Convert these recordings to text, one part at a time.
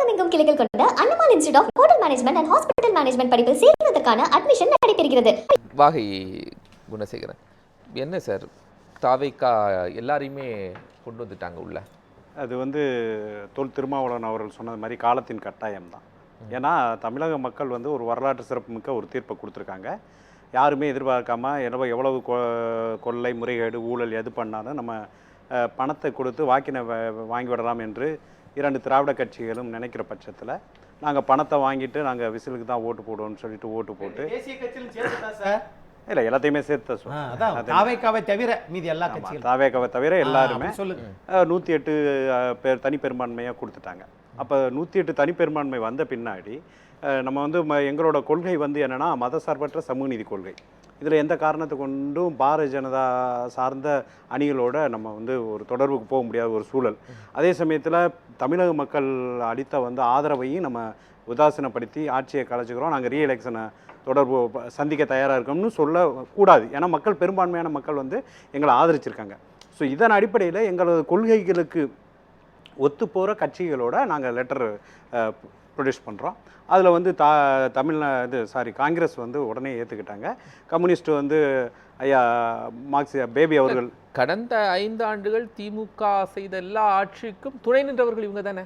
தமிழகமெங்கும் கிளைகள் கொண்ட Annamal institute of hotel management and hospital management படிப்பில் சேர்வதற்கான அட்மிஷன் நடைபெறுகிறது. வாகை குணசேகரன், என்ன சார் தாவேக்கா எல்லாரையுமே கொண்டு வந்துட்டாங்க உள்ள? அது தொல் திருமாவளவன் அவர்கள் சொன்னது மாதிரி காலத்தின் கட்டாயம் தான். ஏன்னா தமிழக மக்கள் ஒரு வரலாற்று சிறப்புமிக்க ஒரு தீர்ப்பை கொடுத்துருக்காங்க. யாருமே எதிர்பார்க்காம எவ்வளவு கொள்ளை முறைகேடு ஊழல் எது பண்ணாலும் நம்ம பணத்தை கொடுத்து வாக்கினை வாங்கி விடலாம் என்று 2 திராவிட கட்சிகளும் நினைக்கிற பட்சத்தில் நாங்கள் பணத்தை வாங்கிட்டு நாங்கள் விசிலுக்கு தான் ஓட்டு போடுவோம்னு சொல்லிட்டு ஓட்டு போட்டு இல்லை எல்லாத்தையுமே சேர்த்து தாவேக்காவை தவிர மீதி எல்லா கட்சிகளும் தாவேக்காவை தவிர எல்லாருமே 108 பேர் தனிப்பெரும்பான்மையாக கொடுத்துட்டாங்க. அப்போ 108 தனிப்பெரும்பான்மை வந்த பின்னாடி நம்ம எங்களோட கொள்கை என்னென்னா மதசார்பற்ற சமூக நீதி கொள்கை. இதில் எந்த காரணத்தை கொண்டும் பாரதிய ஜனதா சார்ந்த அணிகளோட நம்ம ஒரு தொடர்புக்கு போக முடியாத ஒரு சூழல். அதே சமயத்தில் தமிழக மக்கள் அளித்த ஆதரவையும் நம்ம உதாசீனப்படுத்தி ஆட்சியை கலைச்சிக்கிறோம், நாங்கள் ரீஎலெக்ஷனை தொடர்பு சந்திக்க தயாராக இருக்கோம்னு சொல்லக்கூடாது. ஏன்னா மக்கள் பெரும்பான்மையான மக்கள் எங்களை ஆதரிச்சிருக்காங்க. ஸோ இதன் அடிப்படையில் எங்களது கொள்கைகளுக்கு ஒத்து போகிற கட்சிகளோட நாங்கள் லெட்டர் ப்ரொடியூஸ் பண்ணுறோம். அதில் காங்கிரஸ் உடனே ஏற்றுக்கிட்டாங்க. கம்யூனிஸ்ட் ஐயா பேபி அவர்கள் கடந்த 5 ஆண்டுகள் திமுக செய்த எல்லா ஆட்சிக்கும் துணை நின்றவர்கள் இவங்க தானே.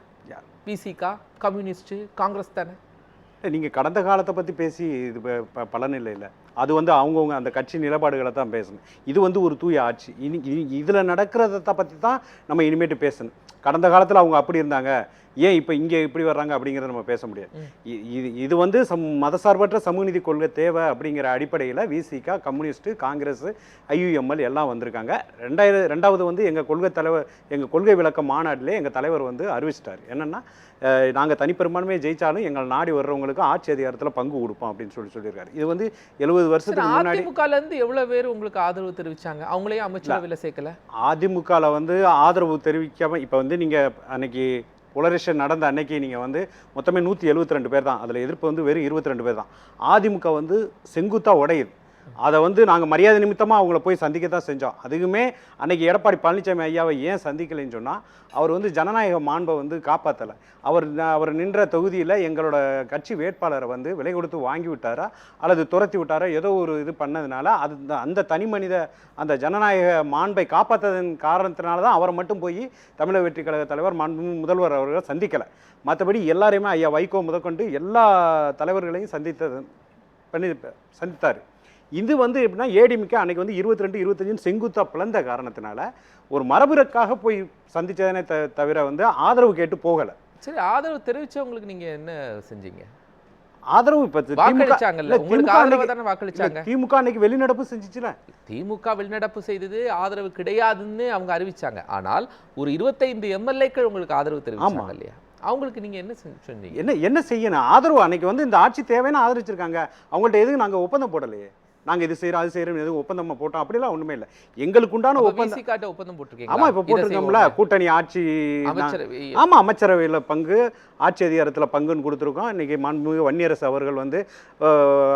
பிசிகா, கம்யூனிஸ்ட், காங்கிரஸ் தானே. நீங்கள் கடந்த காலத்தை பற்றி பேசி இது பலன் இல்லை. அது அவங்கவுங்க அந்த கட்சி நிலப்பாடுகளை தான் பேசணும். இது ஒரு தூய ஆட்சி. இதில் நடக்கிறத பற்றி தான் நம்ம இனிமேட்டு பேசணும். கடந்த காலத்தில் அவங்க அப்படி இருந்தாங்க, ஏன் இப்போ இங்கே இப்படி வர்றாங்க அப்படிங்கிறத நம்ம பேச முடியாது. இது மதசார்பற்ற சமூக நீதி கொள்கை தேவை அப்படிங்கிற அடிப்படையில் விசிகா, கம்யூனிஸ்ட்டு, காங்கிரஸ், ஐயுஎம்எல் எல்லாம் வந்திருக்காங்க. ரெண்டாவது எங்கள் கொள்கை விளக்க மாநாட்டிலே எங்கள் தலைவர் அறிவிச்சிட்டார். என்னென்னா நாங்கள் தனிப்பெரும்பான்மையை ஜெயிச்சாலும் எங்கள் நாடி வர்றவங்களுக்கு ஆட்சி அதிகாரத்தில் பங்கு கொடுப்போம் அப்படின்னு சொல்லியிருக்காரு. இது 70 வருஷத்துக்கு முன்னாடி. அதிமுகலேருந்து எவ்வளோ பேர் உங்களுக்கு ஆதரவு தெரிவிச்சாங்க? அவங்களையும் அமைச்சரவையில் சேர்க்கல. அதிமுகவில் ஆதரவு தெரிவிக்காமல் இப்போ நீங்கள் அன்னைக்கு போலரைசேஷன் நடந்த அன்னைக்கு நீங்கள் மொத்தமே 172 பேர் தான். அதில் எதிர்ப்பு வெறும் 22 பேர் தான். அதிமுக செங்குத்தா உடையுது. அதை நாங்கள் மரியாதை நிமித்தமாக அவங்கள போய் சந்திக்க தான் செஞ்சோம். அதுக்குமே அன்னைக்கு எடப்பாடி பழனிசாமி ஐயாவை ஏன் சந்திக்கலைன்னு சொன்னால் அவர் ஜனநாயக மாண்பை காப்பாற்றலை. அவர் நின்ற தொகுதியில் எங்களோட கட்சி வேட்பாளரை விலை கொடுத்து வாங்கி விட்டாரா அல்லது துரத்தி விட்டாரா ஏதோ ஒரு இது பண்ணதுனால அந்த தனி மனித அந்த ஜனநாயக மாண்பை காப்பாற்றதன் காரணத்தினால தான் அவரை மட்டும் போய் தமிழக வெற்றி கழக தலைவர் முதல்வர் அவர்கள் சந்திக்கலை. மற்றபடி எல்லாரையுமே ஐயா வைகோ முதற்கொண்டு எல்லா தலைவர்களையும் சந்தித்தார். இது எப்படின்னா ஏடிமிக்க அன்னைக்கு 22, 25 செங்குத்தா பிளந்த காரணத்தினால ஒரு மரபுக்காக போய் சந்திச்சதனே தவிர ஆதரவு கேட்டு போகலை. சரி, ஆதரவு தெரிவிச்சவங்களுக்கு நீங்க என்ன செஞ்சீங்க? ஆதரவு திமுக அன்னைக்கு வெளிநடப்பு செஞ்சுச்சுல. திமுக வெளிநடப்பு செய்தது ஆதரவு கிடையாதுன்னு அவங்க அறிவிச்சாங்க. ஆனால் ஒரு 25 எம்எல்ஏக்கள் உங்களுக்கு ஆதரவு தெரிவிச்சாங்க இல்லையா? அவங்களுக்கு நீங்க என்ன சொன்னீங்க? என்ன செய்யணும்? ஆதரவு அன்னைக்கு இந்த ஆட்சி தேவைன்னு ஆதரிச்சிருக்காங்க. அவங்கள்ட்ட எதுக்கு நாங்க ஒப்பந்தம் போடலையே? நாங்கள் இது செய்கிறோம் அது செய்கிறோம் எதுவும் ஒப்பந்தமாக போட்டோம் அப்படிலாம் ஒன்றுமே இல்லை. எங்களுக்கு உண்டான ஒப்பந்தம் போட்டிருக்கீங்க. ஆமாம், இப்போ போட்டிருக்கோம்ல. கூட்டணி ஆட்சி, ஆமாம், அமைச்சரவையில் பங்கு, ஆட்சி அதிகாரத்தில் பங்குன்னு கொடுத்துருக்கோம். இன்றைக்கி மாண்புமிகு வன்னியரசு அவர்கள்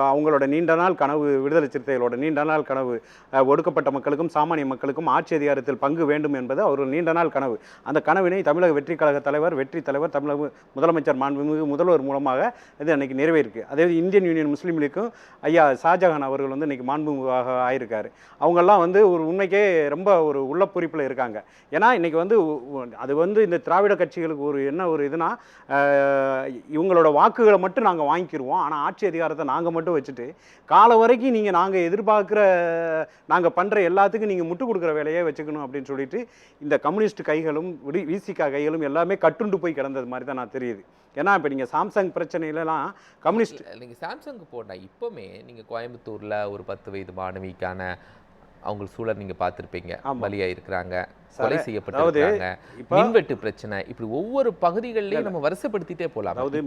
அவங்களோட நீண்ட நாள் கனவு, விடுதலை சிறுத்தைகளோட நீண்ட நாள் கனவு, ஒடுக்கப்பட்ட மக்களுக்கும் சாமானிய மக்களுக்கும் ஆட்சி அதிகாரத்தில் பங்கு வேண்டும் என்பது அவர்கள் நீண்ட நாள் கனவு. அந்த கனவினை தமிழக வெற்றி கழக தலைவர், வெற்றி தலைவர், தமிழக முதலமைச்சர் மாண்புமிகு முதல்வர் மூலமாக இது அன்றைக்கி நிறைவேறிருக்கு. அதே இந்தியன் யூனியன் முஸ்லீம் லீக்கும் ஐயா ஷாஜகான் அவர்கள் இன்னைக்கு மாண்புமிகாக ஆயிருக்காரு. அவங்கெல்லாம் ஒரு உண்மைக்கே ரொம்ப ஒரு உள்ள பொறிப்பில் இருக்காங்க. ஏன்னா இன்னைக்கு அது இந்த திராவிட கட்சிகளுக்கு ஒரு இதுனா இவங்களோட வாக்குகளை மட்டும் நாங்கள் வாங்கிக்கிடுவோம், ஆனால் ஆட்சி அதிகாரத்தை நாங்கள் மட்டும் வச்சுட்டு காலம் வரைக்கும் நாங்கள் எதிர்பார்க்குற நாங்கள் பண்ணுற எல்லாத்துக்கும் நீங்கள் முட்டு கொடுக்குற வேலையே வச்சுக்கணும் அப்படின்னு சொல்லிட்டு இந்த கம்யூனிஸ்ட் கைகளும் விசிகா கைகளும் எல்லாமே கட்டுண்டு போய் கிடந்தது மாதிரி தான் நான் தெரியுது. ஏன்னா இப்போ நீங்கள் சாம்சங் பிரச்சனையிலலாம் கம்யூனிஸ்ட் நீங்கள் சாம்சங்கு போட்டால் இப்போவுமே நீங்கள் கோயம்புத்தூரில் ஒரு 10 வயது மாணவிக்கான அவங்க சூழல் நீங்கள் பார்த்துருப்பீங்க. பலியாக இருக்கிறாங்க, கொலை செய்யப்பட்டிருக்காங்க, மின்வெட்டு பிரச்சனை, இப்படி ஒவ்வொரு பகுதிகளிலையும் நம்ம வரிசைப்படுத்திட்டே போகலாம். அதாவது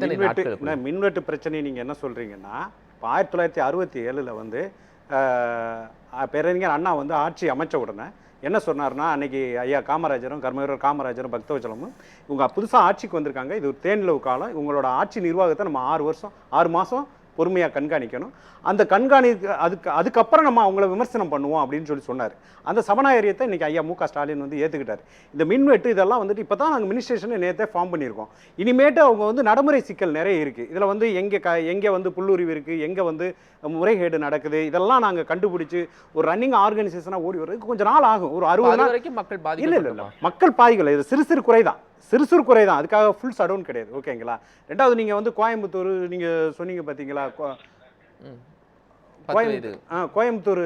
மின்வெட்டு பிரச்சனை நீங்கள் என்ன சொல்கிறீங்கன்னா, இப்போ 1967 பேரறிஞர் அண்ணா ஆட்சி அமைச்ச உடனே என்ன சொன்னார்னா, அன்னைக்கு ஐயா காமராஜரும் கர்மவீரர் காமராஜரும் பக்தவச்சலமும் இவங்க புதுசாக ஆட்சிக்கு வந்திருக்காங்க, இது ஒரு தேனிலவு காலம், இவங்களோட ஆட்சி நிர்வாகத்தை நம்ம 6 மாதம் பொறுமையாக கண்காணிக்கணும். அந்த அதுக்கப்புறம் நம்ம அவங்கள விமர்சனம் பண்ணுவோம் அப்படின்னு சொன்னார். அந்த சமநாயகத்தை இன்னைக்கு ஐயா மு க ஸ்டாலின் வந்து ஏற்றுக்கிட்டார். இந்த மின்வெட்டு இதெல்லாம் வந்துட்டு இப்போ தான் நாங்கள் மினிஸ்ட்ரேஷனை நேற்றே ஃபார்ம் பண்ணியிருக்கோம். இனிமேட்டு அவங்க வந்து நடைமுறை சிக்கல் நிறைய இருக்குது. இதில் வந்து எங்கே வந்து புல்லுரிவு இருக்குது, எங்கே வந்து முறைகேடு நடக்குது, இதெல்லாம் நாங்கள் கண்டுபிடிச்சி ஒரு ரன்னிங் ஆர்கனைசேஷனாக ஓடி வர்றதுக்கு கொஞ்சம் நாள் ஆகும். ஒரு 60 நாள் வரைக்கும் மக்கள் இல்லை மக்கள் பாதிக்கலை. இது சிறு குறை தான். அதுக்காக ஃபுல் ஷடவுன் கிடையாது. ஓகேங்களா? ரெண்டாவது நீங்கள் வந்து கோயம்புத்தூர் நீங்கள் சொன்னீங்க பார்த்தீங்களா, கோயம்புத்தூர்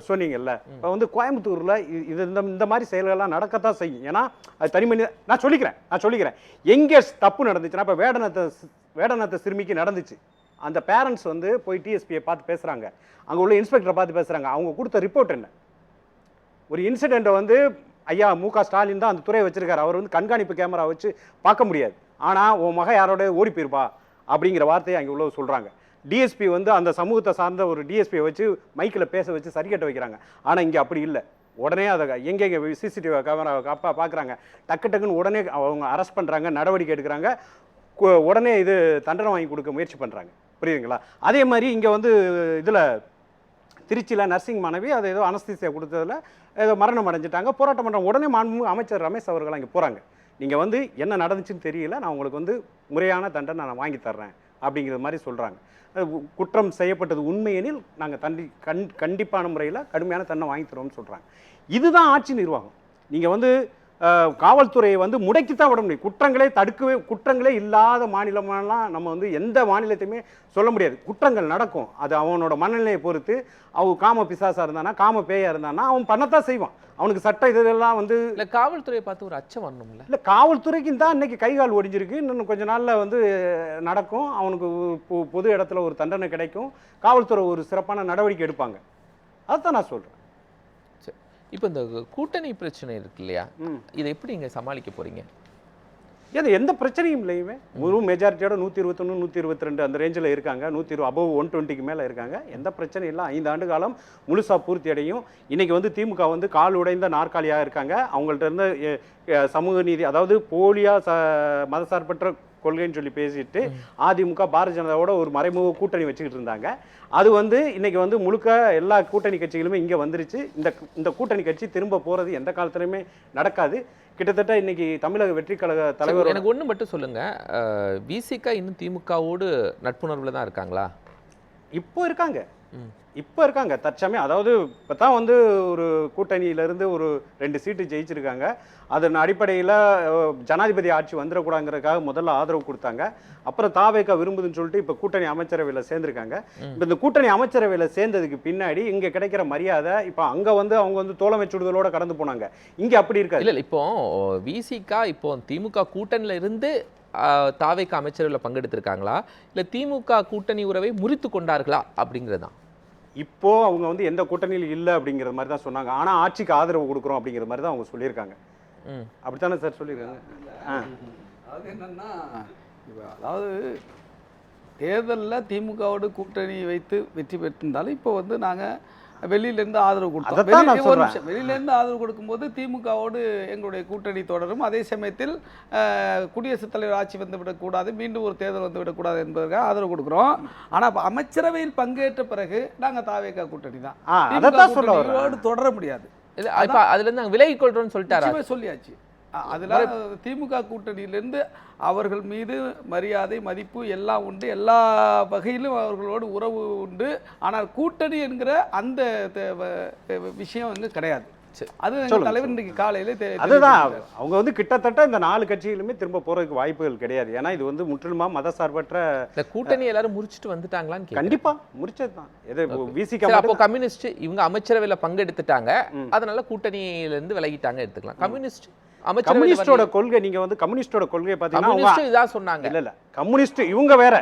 சொன்னீங்கல்ல. இப்போ வந்து கோயம்புத்தூரில் இது இந்த மாதிரி செயல்கள்லாம் நடக்கத்தான் செய்யும். ஏன்னா அது தனிமனி நான் சொல்லிக்கிறேன் எங்கே தப்பு நடந்துச்சுன்னா, இப்போ வேடநத்த சிறுமிக்கு நடந்துச்சு. அந்த பேரண்ட்ஸ் வந்து போய் டிஎஸ்பியை பார்த்து பேசுகிறாங்க, அங்கே உள்ள இன்ஸ்பெக்டரை பார்த்து பேசுகிறாங்க. அவங்க கொடுத்த ரிப்போர்ட் என்ன? ஒரு இன்சிடெண்ட்டை வந்து ஐயா மு க ஸ்டாலின் தான் அந்த துறையை வச்சிருக்காரு. அவர் வந்து கண்காணிப்பு கேமரா வச்சு பார்க்க முடியாது. ஆனால் உன் மக யாரோட ஓடி போயிருப்பா அப்படிங்கிற வார்த்தையை அங்கே உள்ள சொல்கிறாங்க. டிஎஸ்பி வந்து அந்த சமூகத்தை சார்ந்த ஒரு டிஎஸ்பியை வச்சு மைக்கில் பேச வச்சு சரி கட்ட வைக்கிறாங்க. ஆனால் இங்கே அப்படி இல்லை. உடனே அதை எங்கே சிசிடிவி கேமரா பார்க்குறாங்க, டக்குன்னு உடனே அவங்க அரெஸ்ட் பண்ணுறாங்க, நடவடிக்கை எடுக்கிறாங்க, உடனே இது தண்டனை வாங்கி கொடுக்க முயற்சி பண்ணுறாங்க. புரியுதுங்களா? அதே மாதிரி இங்கே வந்து இதில் திருச்சியில் நர்சிங் மாணவி அதை ஏதோ அனஸ்தீசியா கொடுத்ததில் ஏதோ மரணம் அடைஞ்சிட்டாங்க, போராட்டம் பண்ணுறாங்க. உடனே மாண்புமிகு அமைச்சர் ரமேஷ் அவர்கள் அங்கே போகிறாங்க. நீங்கள் வந்து என்ன நடந்துச்சுன்னு தெரியல, நான் உங்களுக்கு வந்து முறையான தண்டனை நான் வாங்கி தர்றேன் அப்படிங்கிற மாதிரி சொல்கிறாங்க. குற்றம் செய்யப்பட்டது உண்மையெனில் நாங்கள் கண்டிப்பான முறையில் கடுமையான தண்டனை வாங்கி தருவோம்னு சொல்கிறாங்க. இதுதான் ஆட்சி நிர்வாகம். நீங்கள் வந்து காவல்துறையை வந்து முடக்கித்தான் விட முடியும். குற்றங்களே இல்லாத மாநிலமெல்லாம் நம்ம வந்து எந்த மாநிலத்தையுமே சொல்ல முடியாது. குற்றங்கள் நடக்கும், அது அவனோட மனநிலையை பொறுத்து. அவன் காம பிசாசா இருந்தானா, காம பேயா இருந்தானா அவன் பண்ணத்தான் செய்வான். அவனுக்கு சட்ட இதெல்லாம் வந்து இல்லை, காவல்துறையை பார்த்து ஒரு அச்சம் வரணும்ல. இல்லை, காவல்துறைக்கு தான் இன்னைக்கு கைகால் ஒடிஞ்சிருக்கு. இன்னும் கொஞ்ச நாளில் வந்து நடக்கும். அவனுக்கு பொது இடத்துல ஒரு தண்டனை கிடைக்கும். காவல்துறை ஒரு சிறப்பான நடவடிக்கை எடுப்பாங்க. அதுதான் நான் சொல்கிறேன். இப்போ இந்த கூட்டணி பிரச்சனை இருக்கு இல்லையா, இதை எப்படி இங்கே சமாளிக்க போறீங்க? ஏது எந்த பிரச்சனையும் இல்லையுமே. முழு மெஜாரிட்டியோட 121 122 அந்த ரேஞ்சில் இருக்காங்க. 120 அபவ் 120க்கு மேலே இருக்காங்க. எந்த பிரச்சனையும் இல்லை. 5 ஆண்டு காலம் முழுசாக பூர்த்தி அடையும். இன்னைக்கு வந்து திமுக வந்து கால் உடைந்த நாற்காலியாக இருக்காங்க. அவங்கள்ட்ட இருந்து சமூக நீதி, அதாவது போலியா மதசார்பற்ற கொள்கைன்னு சொல்லி பேசிட்டு அதிமுக பாரதிய ஜனதாவோட ஒரு மறைமுக கூட்டணி வச்சுக்கிட்டு இருந்தாங்க. அது வந்து இன்னைக்கு வந்து முழுக்க எல்லா கூட்டணி கட்சிகளுமே இங்கே வந்துருச்சு. இந்த கூட்டணி கட்சி திரும்ப போகிறது எந்த காலத்துலையுமே நடக்காது. கிட்டத்தட்ட இன்னைக்கு தமிழக வெற்றி கழக தலைவர் எனக்கு ஒன்று மட்டும் சொல்லுங்க, விசிக இன்னும் திமுகவோடு நட்புணர்வில் தான் இருக்காங்களா? இப்போ இருக்காங்க தற்சமயம். அதாவது இப்போ தான் வந்து ஒரு கூட்டணியிலேருந்து ஒரு 2 சீட்டு ஜெயிச்சிருக்காங்க. அதன் அடிப்படையில் ஜனாதிபதி ஆட்சி வந்துடக்கூடாதுங்கிறதுக்காக முதல்ல ஆதரவு கொடுத்தாங்க. அப்புறம் தாவேக விரும்புதுன்னு சொல்லிட்டு இப்போ கூட்டணி அமைச்சரவையில் சேர்ந்துருக்காங்க. இப்போ இந்த கூட்டணி அமைச்சரவையில் சேர்ந்ததுக்கு பின்னாடி இங்கே கிடைக்கிற மரியாதை, இப்போ அங்கே வந்து அவங்க வந்து தோழமை சுடுதலோட கடந்து போனாங்க. இங்கே அப்படி இருக்காது. இல்லை, இப்போ விசிக இப்போ திமுக கூட்டணியில் இருந்து தாவேக அமைச்சரவையில் பங்கெடுத்திருக்காங்களா, இல்லை திமுக கூட்டணி உறவை முறித்து கொண்டார்களா அப்படிங்கிறதான். இப்போ அவங்க வந்து எந்த கூட்டணியில் இல்லை அப்படிங்கிற மாதிரி தான் சொன்னாங்க. ஆனால் ஆட்சிக்கு ஆதரவு கொடுக்குறோம் அப்படிங்கிற மாதிரி தான் அவங்க சொல்லியிருக்காங்க. அப்படித்தானே சார் சொல்லியிருக்காங்க? அது என்னன்னா, அதாவது தேர்தலில் திமுகவோடு கூட்டணி வைத்து வெற்றி பெற்றிருந்தாலும் இப்போ வந்து நாங்கள் வெளியிலேருந்து ஆதரவு கொடுத்தோம். வெளியிலேருந்து ஆதரவு கொடுக்கும்போது திமுகவோடு எங்களுடைய கூட்டணி தொடரும். அதே சமயத்தில் குடியரசுத் தலைவர் ஆட்சி வந்து விடக்கூடாது, மீண்டும் ஒரு தேர்தல் வந்து விடக்கூடாது என்பதற்காக ஆதரவு கொடுக்குறோம். ஆனால் இப்போ அமைச்சரவையில் பங்கேற்ற பிறகு நாங்கள் தாவேகா கூட்டணி தான் தொடர முடியாது. அதுலேருந்து நாங்கள் விலகி கொள்றோம்னு சொல்லிட்டாரு, சொல்லியாச்சு. அதில் திமுக கூட்டணியிலேருந்து அவர்கள் மீது மரியாதை மதிப்பு எல்லாம் உண்டு, எல்லா வகையிலும் அவர்களோடு உறவு உண்டு. ஆனால் கூட்டணி என்கிற அந்த விஷயம் வந்து கிடையாது. அது தலைவர் இன்றைக்கு காலையில அதுதான் அவங்க வந்து கிட்டத்தட்ட இந்த 4 கட்சிகளுமே திரும்ப போறதுக்கு வாய்ப்புகள் கிடையாது. ஏன்னா இது வந்து முற்றிலுமா மதசார்பற்ற கூட்டணி. எல்லாரும் முடிச்சுட்டு வந்துட்டாங்களான்னு கண்டிப்பா முடிச்சதுதான். அப்போ கம்யூனிஸ்ட் இவங்க அமைச்சரவையில் பங்கெடுத்துட்டாங்க, அதனால கூட்டணியில இருந்து விலகிட்டாங்க எடுத்துக்கலாம். கம்யூனிஸ்டோட கொள்கை, நீங்க வந்து கம்யூனிஸ்டோட கொள்கை பாத்தீங்கன்னா சொன்னாங்க. இல்ல கம்யூனிஸ்ட் இவங்க வேற,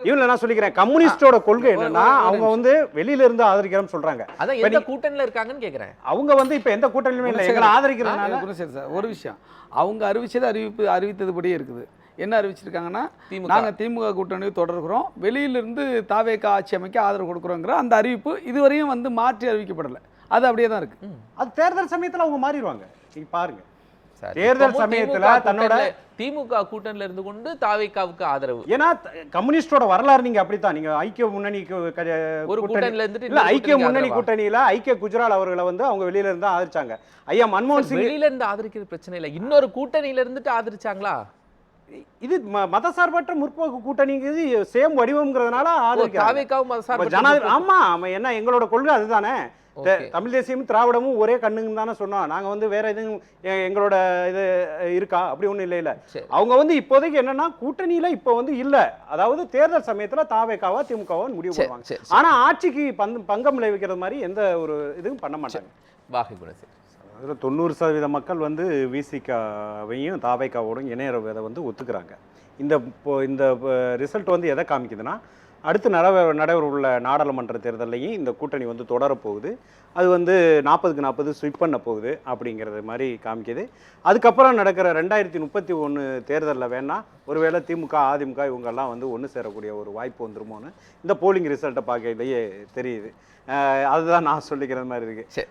இவங்க நான் சொல்லிக்கிறேன். கம்யூனிஸ்டோட கொள்கை என்னன்னா, அவங்க வந்து வெளியில இருந்து ஆதரிக்கிறோம்னு சொல்றாங்க. அதான் எந்த கூட்டணியில இருக்காங்கன்னு கேக்குறேன். அவங்க வந்து இப்ப எந்த கூட்டணியிலுமே இல்லை, எங்களை ஆதரிக்கிறதுனால. ஒரு விஷயம், அவங்க அறிவித்ததுபடியே இருக்குது. என்ன அறிவிச்சிருக்காங்கன்னா, நாங்கள் திமுக கூட்டணி தொடர்கிறோம், வெளியிலிருந்து தாவேகா ஆட்சி அமைக்க ஆதரவு கொடுக்குறோங்கிற அந்த அறிவிப்பு இதுவரையும் வந்து மாற்றி அறிவிக்கப்படலை. அது அப்படியே தான் இருக்கு. அது தேர்தல் சமயத்தில் அவங்க மாறிடுவாங்க, நீங்க பாருங்க. சார். தேர்தல் சமயத்துல தன்னோட திமுக கூட்டணியில இருந்து கொண்டு தாவேக்காவுக்கு ஆதரவு. ஏன்னா கம்யூனிஸ்டோட வரலாறு நீங்க அப்படித்தான். நீங்க ஐக்கிய முன்னணி ஒரு கூட்டணியில இருந்துட்டு இல்ல ஐக்கிய முன்னணி கூட்டணியில ஐக்கிய குஜரால் அவர்களை வந்து அவங்க வெளியில இருந்து ஆதரிச்சாங்க. ஐயா மன்மோகன் சிங் வெளியில இருந்து ஆதரிக்கிறது பிரச்சனை இல்ல, இன்னொரு கூட்டணியில இருந்துட்டு ஆதரிச்சாங்களா? இது மதசார்பற்ற முற்போக்கு கூட்டணிங்கிறது சேம் வடிவம்ங்கிறதுனால ஆதரிக்க. ஆமா என்ன எங்களோட கொள்கை அதுதானே. தமிழ் தேசியமும் திராவிடமும் ஒரே கண்ணுங்க தானே சொன்னோம். நாங்க வந்து வேற எதுவும் எங்களோட இது இருக்கா அப்படி ஒண்ணும் இல்ல. அவங்க வந்து இப்போதைக்கு என்னன்னா கூட்டணியில இப்போ வந்து இல்ல, அதாவது தேர்தல் சமயத்துல தாவேக்காவா திமுகவா முடிவு பண்ணுவாங்க. ஆனா ஆட்சிக்கு பங்கம் விளைவிக்கிறது மாதிரி எந்த ஒரு இதுவும் பண்ண மாட்டாங்க. வாகை குணசேகரன், அதில் 90% மக்கள் வந்து விசிகாவையும் தாவேக்காவோடும் இணையறதை வந்து ஒத்துக்கிறாங்க. இந்த ரிசல்ட் வந்து எதை காமிக்குதுன்னா, அடுத்து நடைபெற உள்ள நாடாளுமன்ற தேர்தலையும் இந்த கூட்டணி வந்து தொடரப்போகுது. அது வந்து 40க்கு 40 ஸ்விப் பண்ண போகுது அப்படிங்கிறது மாதிரி காமிக்குது. அதுக்கப்புறம் நடக்கிற 2031 தேர்தலில் வேணா ஒருவேளை திமுக அதிமுக இவங்கெல்லாம் வந்து ஒன்று சேரக்கூடிய ஒரு வாய்ப்பு வந்துருமோன்னு இந்த போலிங் ரிசல்ட்டை பார்க்கலையே தெரியுது. அதுதான் நான் சொல்லிக்கிற மாதிரி இருக்கு.